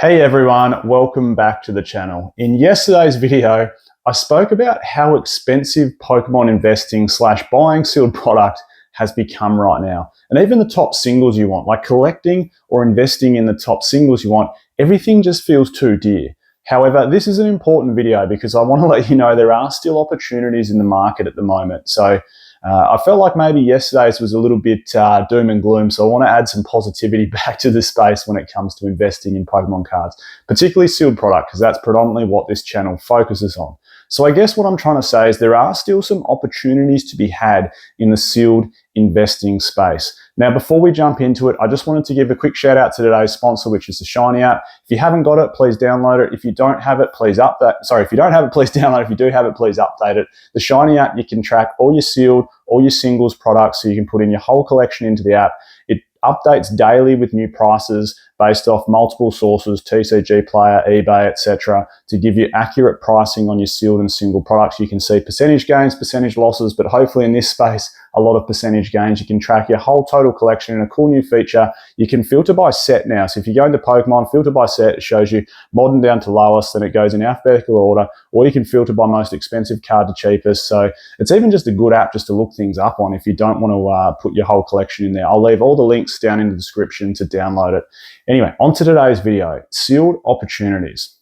Hey everyone, welcome back to the channel. In yesterday's video, I spoke about how expensive Pokemon investing / buying sealed product has become right now. And even the top singles you want, like collecting or investing in the top singles you want, everything just feels too dear. However, this is an important video because I want to let you know there are still opportunities in the market at the moment. So I felt like maybe yesterday's was a little bit doom and gloom, so I want to add some positivity back to the space when it comes to investing in Pokemon cards, particularly sealed product, because that's predominantly what this channel focuses on. So I guess what I'm trying to say is there are still some opportunities to be had in the sealed investing space. Now, before we jump into it, I just wanted to give a quick shout out to today's sponsor, which is the Shiny app. If you haven't got it, please download it. If you don't have it, please update. Sorry, if you don't have it, please download it. If you do have it, please update it. The Shiny app, you can track all your sealed, all your singles products, so you can put in your whole collection into the app. It updates daily with new prices based off multiple sources, TCG Player, eBay, etc., to give you accurate pricing on your sealed and single products. You can see percentage gains, percentage losses, but hopefully in this space, a lot of percentage gains. You can track your whole total collection in a cool new feature. You can filter by set now. So if you go into Pokemon, filter by set, it shows you modern down to lowest, then it goes in alphabetical order, or you can filter by most expensive card to cheapest. So it's even just a good app just to look things up on if you don't want to put your whole collection in there. I'll leave all the links down in the description to download it. Anyway, on to today's video, sealed opportunities.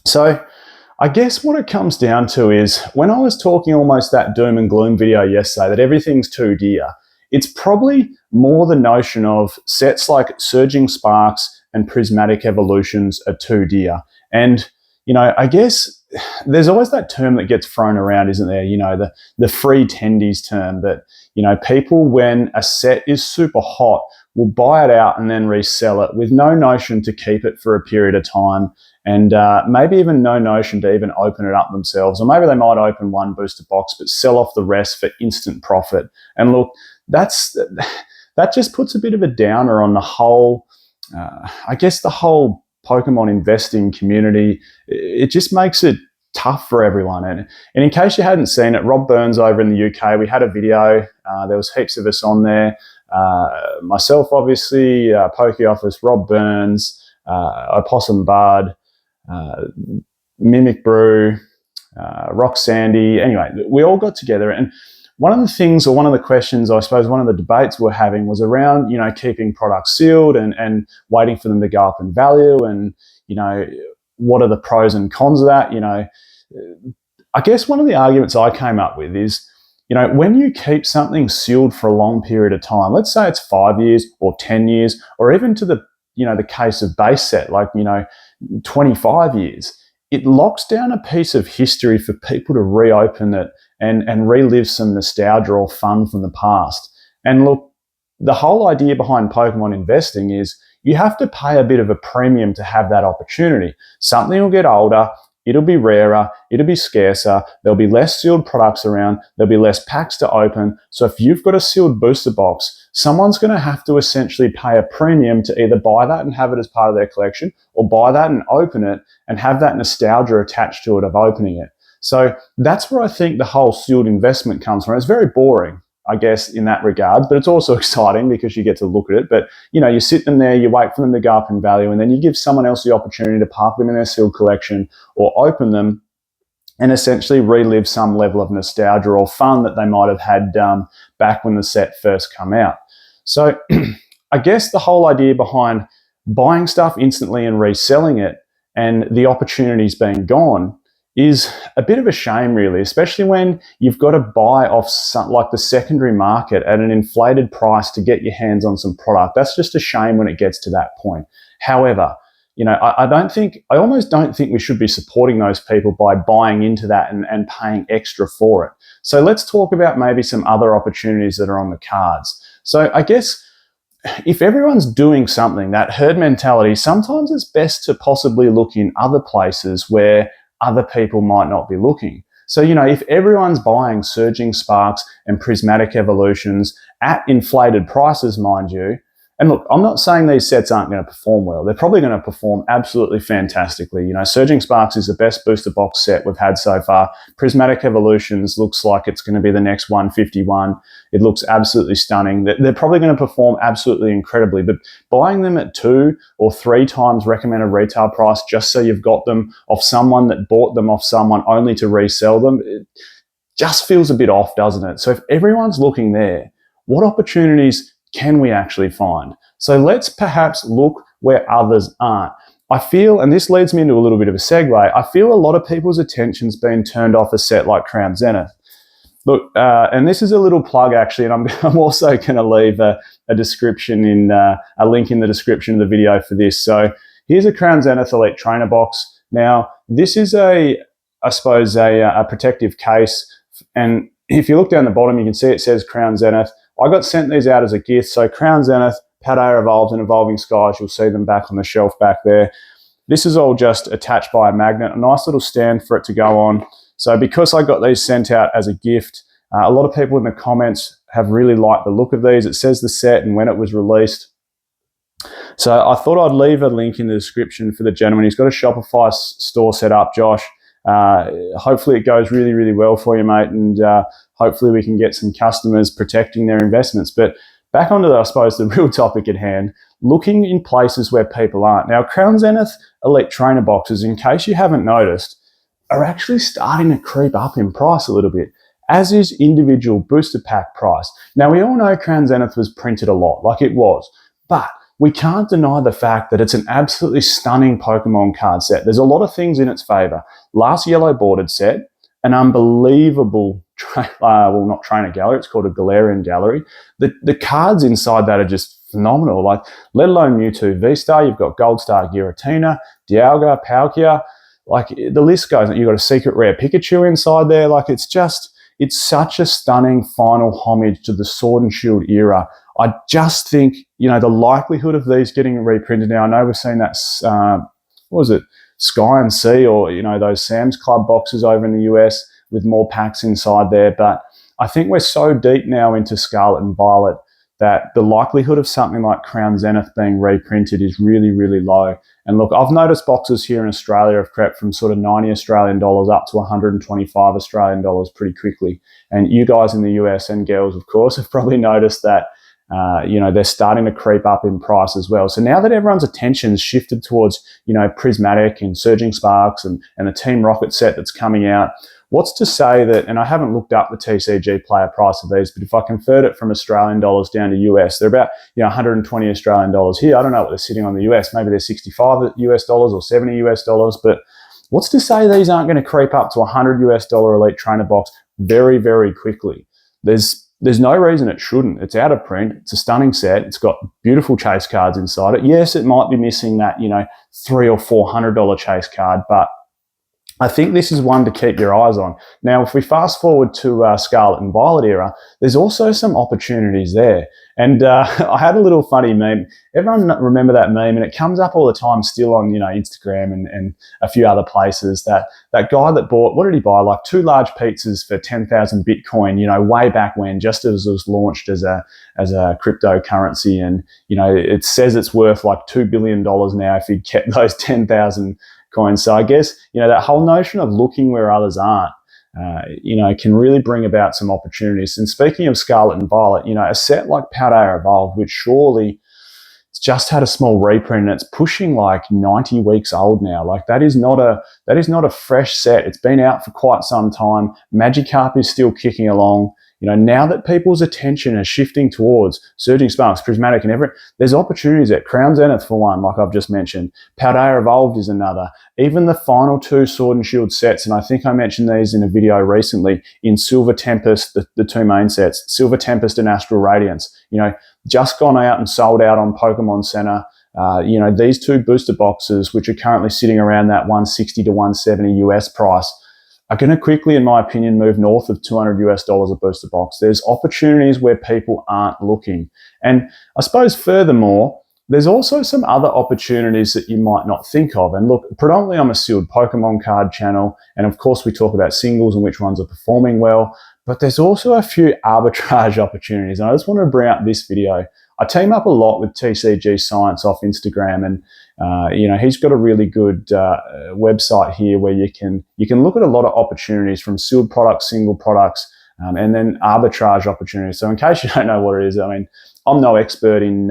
So I guess what it comes down to is when I was talking almost that doom and gloom video yesterday, that everything's too dear, it's probably more the notion of sets like Surging Sparks and Prismatic Evolutions are too dear. And, you know, I guess there's always that term that gets thrown around, isn't there? You know, the free tendies term that, you know, people, when a set is super hot, will buy it out and then resell it with no notion to keep it for a period of time, and maybe even no notion to even open it up themselves. Or maybe they might open one booster box but sell off the rest for instant profit. And look, that just puts a bit of a downer on the whole, I guess the whole Pokemon investing community. It just makes it tough for everyone. And in case you hadn't seen it, Rob Burns over in the UK, we had a video. There was heaps of us on there. Myself, obviously, Poke Office, Rob Burns, Opossum Bud, Mimic Brew, Rock Sandy. Anyway, we all got together, and one of the things, or one of the questions, I suppose one of the debates we're having was around, you know, keeping products sealed and waiting for them to go up in value, and, you know, what are the pros and cons of that? You know, I guess one of the arguments I came up with is, you know, when you keep something sealed for a long period of time, let's say it's 5 years or 10 years, or even to the, you know, the case of base set, like, you know, 25 years, it locks down a piece of history for people to reopen it and relive some nostalgia or fun from the past. And look, the whole idea behind Pokemon investing is you have to pay a bit of a premium to have that opportunity. Something will get older, it'll be rarer, it'll be scarcer, there'll be less sealed products around, there'll be less packs to open. So if you've got a sealed booster box, someone's going to have to essentially pay a premium to either buy that and have it as part of their collection, or buy that and open it and have that nostalgia attached to it of opening it. So that's where I think the whole sealed investment comes from. It's very boring, I guess, in that regard, but it's also exciting because you get to look at it. But, you know, you sit them there, you wait for them to go up in value, and then you give someone else the opportunity to park them in their sealed collection or open them and essentially relive some level of nostalgia or fun that they might have had back when the set first come out. So I guess the whole idea behind buying stuff instantly and reselling it and the opportunities being gone is a bit of a shame, really, especially when you've got to buy off like the secondary market at an inflated price to get your hands on some product. That's just a shame when it gets to that point. However, you know, I almost don't think we should be supporting those people by buying into that and paying extra for it. So let's talk about maybe some other opportunities that are on the cards. So I guess if everyone's doing something, that herd mentality, sometimes it's best to possibly look in other places where other people might not be looking. So, you know, if everyone's buying Surging Sparks and Prismatic Evolutions at inflated prices, mind you, And look, I'm not saying these sets aren't going to perform well. They're probably going to perform absolutely fantastically. You know, Surging Sparks is the best booster box set we've had so far. Prismatic Evolutions looks like it's going to be the next 151. It looks absolutely stunning. They're probably going to perform absolutely incredibly, but buying them at 2 or 3 times recommended retail price just so you've got them off someone that bought them off someone only to resell them, it just feels a bit off, doesn't it? So if everyone's looking there, what opportunities can we actually find? So let's perhaps look where others aren't. I feel, and this leads me into a little bit of a segue, I feel a lot of people's attention's been turned off a set like Crown Zenith. Look, and this is a little plug actually, and I'm also going to leave a description in a link in the description of the video for this. So here's a Crown Zenith Elite Trainer box. Now this is I suppose a protective case, and if you look down the bottom, you can see it says Crown Zenith. I got sent these out as a gift. So Crown Zenith, Paldea Evolved, and Evolving Skies. You'll see them back on the shelf back there. This is all just attached by a magnet, a nice little stand for it to go on. So because I got these sent out as a gift, a lot of people in the comments have really liked the look of these. It says the set and when it was released. So I thought I'd leave a link in the description for the gentleman. He's got a Shopify store set up, Josh. Hopefully it goes really, really well for you, mate, and hopefully we can get some customers protecting their investments. But back onto, I suppose, the real topic at hand, looking in places where people aren't. Now, Crown Zenith Elite Trainer boxes, in case you haven't noticed, are actually starting to creep up in price a little bit, as is individual booster pack price. Now, we all know Crown Zenith was printed a lot, like it was, but we can't deny the fact that it's an absolutely stunning Pokemon card set. There's a lot of things in its favor. Last yellow bordered set, an unbelievable, well, not trainer gallery, it's called a Galarian gallery. The cards inside that are just phenomenal, like, let alone Mewtwo V-Star, you've got Gold Star Giratina, Dialga, Palkia, like the list goes. You've got a secret rare Pikachu inside there. Like it's such a stunning final homage to the Sword and Shield era. I just think, you know, the likelihood of these getting reprinted now, I know we've seen that, what was it, Sky and Sea, or, you know, those Sam's Club boxes over in the US with more packs inside there. But I think we're so deep now into Scarlet and Violet that the likelihood of something like Crown Zenith being reprinted is really, really low. And look, I've noticed boxes here in Australia have crept from sort of 90 Australian dollars up to 125 Australian dollars pretty quickly. And you guys in the US, and girls, of course, have probably noticed that, you know, they're starting to creep up in price as well. So now that everyone's attention's shifted towards, you know, Prismatic and Surging Sparks and the Team Rocket set that's coming out, what's to say that, and I haven't looked up the TCG player price of these, but if I convert it from Australian dollars down to US, they're about, you know, 120 Australian dollars here. I don't know what they're sitting on the US. Maybe they're 65 US dollars or 70 US dollars, but what's to say these aren't going to creep up to $100 US Elite Trainer box very, very quickly? There's no reason it shouldn't. It's out of print. It's a stunning set. It's got beautiful chase cards inside it. Yes, it might be missing that, you know, $300 or $400 chase card, but I think this is one to keep your eyes on. Now, if we fast forward to Scarlet and Violet era, there's also some opportunities there. And I had a little funny meme. Everyone remember that meme, and it comes up all the time still on, you know, Instagram and a few other places. That guy that bought, what did he buy? Like 2 large pizzas for 10,000 Bitcoin, you know, way back when, just as it was launched as a cryptocurrency. And, you know, it says it's worth like $2 billion now if he kept those 10,000 coins. So I guess, you know, that whole notion of looking where others aren't, you know, can really bring about some opportunities. And speaking of Scarlet and Violet, you know, a set like Paldea Evolved, which surely it's just had a small reprint and it's pushing like 90 weeks old now. Like that is not a fresh set. It's been out for quite some time. Magikarp is still kicking along. You know, now that people's attention is shifting towards Surging Sparks, Prismatic, and everything, there's opportunities at Crown Zenith for one, like I've just mentioned. Paldea Evolved is another. Even the final 2 Sword and Shield sets, and I think I mentioned these in a video recently, in Silver Tempest, the 2 main sets, Silver Tempest and Astral Radiance, you know, just gone out and sold out on Pokemon Center. You know, these 2 booster boxes, which are currently sitting around that 160 to 170 US price, are going to quickly, in my opinion, move north of $200 US a booster box. There's opportunities where people aren't looking. And I suppose furthermore, there's also some other opportunities that you might not think of. And look, predominantly I'm a sealed Pokemon card channel. And of course we talk about singles and which ones are performing well, but there's also a few arbitrage opportunities. And I just want to bring up this video. I team up a lot with TCG Science off Instagram, and he's got a really good website here where you can look at a lot of opportunities from sealed products, single products, and then arbitrage opportunities. So in case you don't know what it is, I mean, I'm no expert in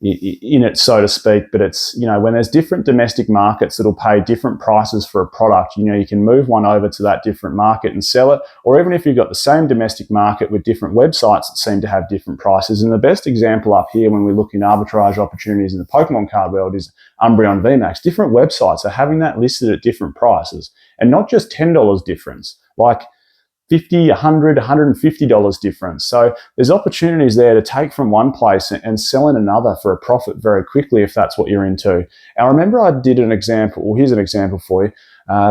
it, so to speak, but it's, when there's different domestic markets that'll pay different prices for a product, you can move one over to that different market and sell it, or even if you've got the same domestic market with different websites that seem to have different prices. And the best example up here when we look in arbitrage opportunities in the Pokemon card world is Umbreon VMAX. Different websites are having that listed at different prices, and not just $10 difference, like $50, $100, $150 difference. So there's opportunities there to take from one place and sell in another for a profit very quickly if that's what you're into. I remember I did an example, well, here's an example for you.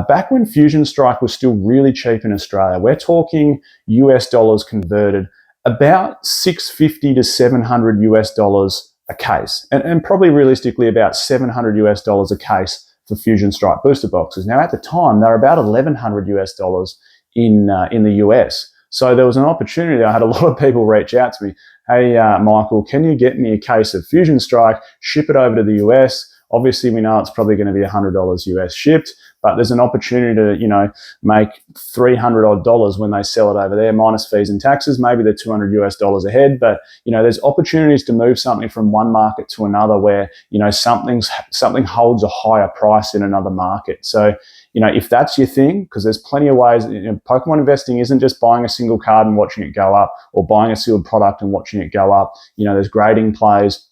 Back when Fusion Strike was still really cheap in Australia, we're talking US dollars converted, about $650 to $700 US dollars a case, and probably realistically about $700 US dollars a case for Fusion Strike booster boxes. Now at the time, they were about $1,100 US dollars in the US. So there was an opportunity. I had a lot of people reach out to me. Hey, Michael, can you get me a case of Fusion Strike, ship it over to the US? Obviously, we know it's probably going to be $100 US shipped, but there's an opportunity to, make $300 odd when they sell it over there, minus fees and taxes. Maybe they're $200 US dollars ahead, but, there's opportunities to move something from one market to another where, something holds a higher price in another market. So, if that's your thing, because there's plenty of ways, Pokemon investing isn't just buying a single card and watching it go up, or buying a sealed product and watching it go up. There's grading plays,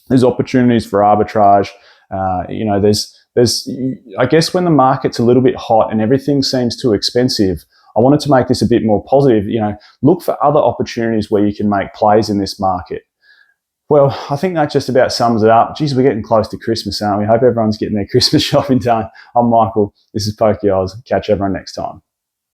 there's opportunities for arbitrage. There's I guess when the market's a little bit hot and everything seems too expensive, I wanted to make this a bit more positive. Look for other opportunities where you can make plays in this market. Well, I think that just about sums it up. Geez, we're getting close to Christmas, aren't we? Hope everyone's getting their Christmas shopping done. I'm Michael. This is Poke Oz. Catch everyone next time.